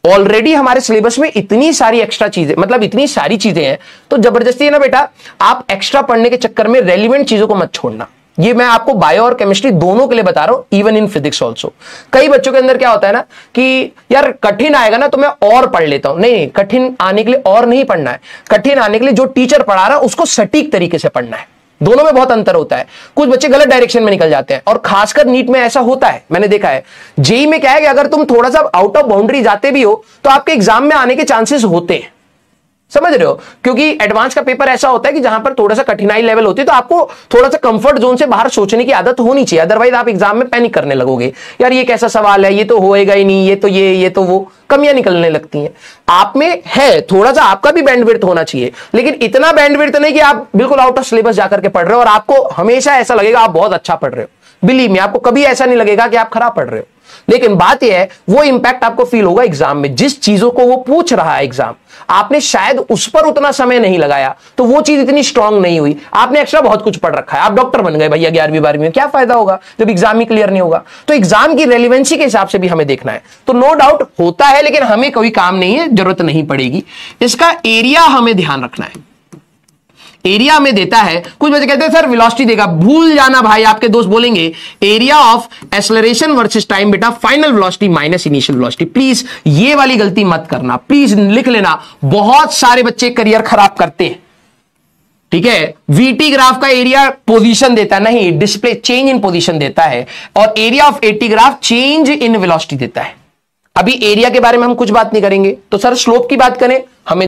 Already हमारे syllabus में इतनी सारी एक्स्ट्रा चीजें, मतलब इतनी सारी चीजें हैं, तो जबरदस्ती है ना बेटा, आप एक्स्ट्रा पढ़ने के चक्कर में रेलिवेंट चीजों को मत छोड़ना। ये मैं आपको बायो और केमिस्ट्री दोनों के लिए बता रहा हूं, इवन इन फिजिक्स ऑल्सो। कई बच्चों के अंदर क्या होता है ना कि यार कठिन आएगा ना तो मैं और पढ़ लेता हूं। नहीं, कठिन आने के लिए और नहीं पढ़ना है, कठिन आने के लिए जो टीचर पढ़ा रहा है उसको सटीक तरीके से पढ़ना है। दोनों में बहुत अंतर होता है। कुछ बच्चे गलत डायरेक्शन में निकल जाते हैं, और खासकर नीट में ऐसा होता है, मैंने देखा है। जेई में क्या है कि अगर तुम थोड़ा सा आउट ऑफ बाउंड्री जाते भी हो तो आपके एग्जाम में आने के चांसेस होते हैं, समझ रहे हो? क्योंकि एडवांस का पेपर ऐसा होता है कि जहां पर थोड़ा सा कठिनाई लेवल होती है, तो आपको थोड़ा सा कंफर्ट जोन से बाहर सोचने की आदत होनी चाहिए, अदरवाइज आप एग्जाम में पैनिक करने लगोगे। यार ये कैसा सवाल है, ये तो होएगा ही नहीं, ये तो वो, कमियां निकलने लगती हैं। आप में है थोड़ा सा, आपका भी बैंडविड्थ होना चाहिए, लेकिन इतना बैंडविड्थ नहीं कि आप बिल्कुल आउट ऑफ सिलेबस जाकर के पढ़ रहे हो और आपको हमेशा ऐसा लगेगा आप बहुत अच्छा पढ़ रहे हो। बिलीव मी, आपको कभी ऐसा नहीं लगेगा कि आप खराब पढ़ रहे हो। लेकिन बात यह है, वो इंपैक्ट आपको फील होगा एग्जाम में। जिस चीजों को वो पूछ रहा है एग्जाम, आपने शायद उस पर उतना समय नहीं लगाया, तो वो चीज इतनी स्ट्रांग नहीं हुई। आपने एक्स्ट्रा बहुत कुछ पढ़ रखा है, आप डॉक्टर बन गए भैया 11वीं 12वीं में, क्या फायदा होगा जब एग्जाम ही क्लियर नहीं होगा? तो एग्जाम की रेलिवेंसी के हिसाब से भी हमें देखना है। तो नो डाउट होता है, लेकिन हमें कोई काम नहीं है, जरूरत नहीं पड़ेगी। इसका एरिया हमें ध्यान रखना है। एरिया में देता है, कुछ बच्चे कहते हैं सर वेलोसिटी देगा, भूल जाना भाई, आपके दोस्त बोलेंगे area of acceleration versus time बेटा final velocity minus initial velocity. Please ये वाली गलती मत करना, प्लीज लिख लेना। बहुत सारे बच्चे करियर खराब करते हैं, ठीक है। वीटी ग्राफ का एरिया पोजीशन देता नहीं, डिस्प्ले चेंज इन पोजीशन देता है, और area of eighty graph change in velocity देता है। अभी एरिया के बारे में हम कुछ बात नहीं करेंगे, तो सर स्लोप की बात करें, हमें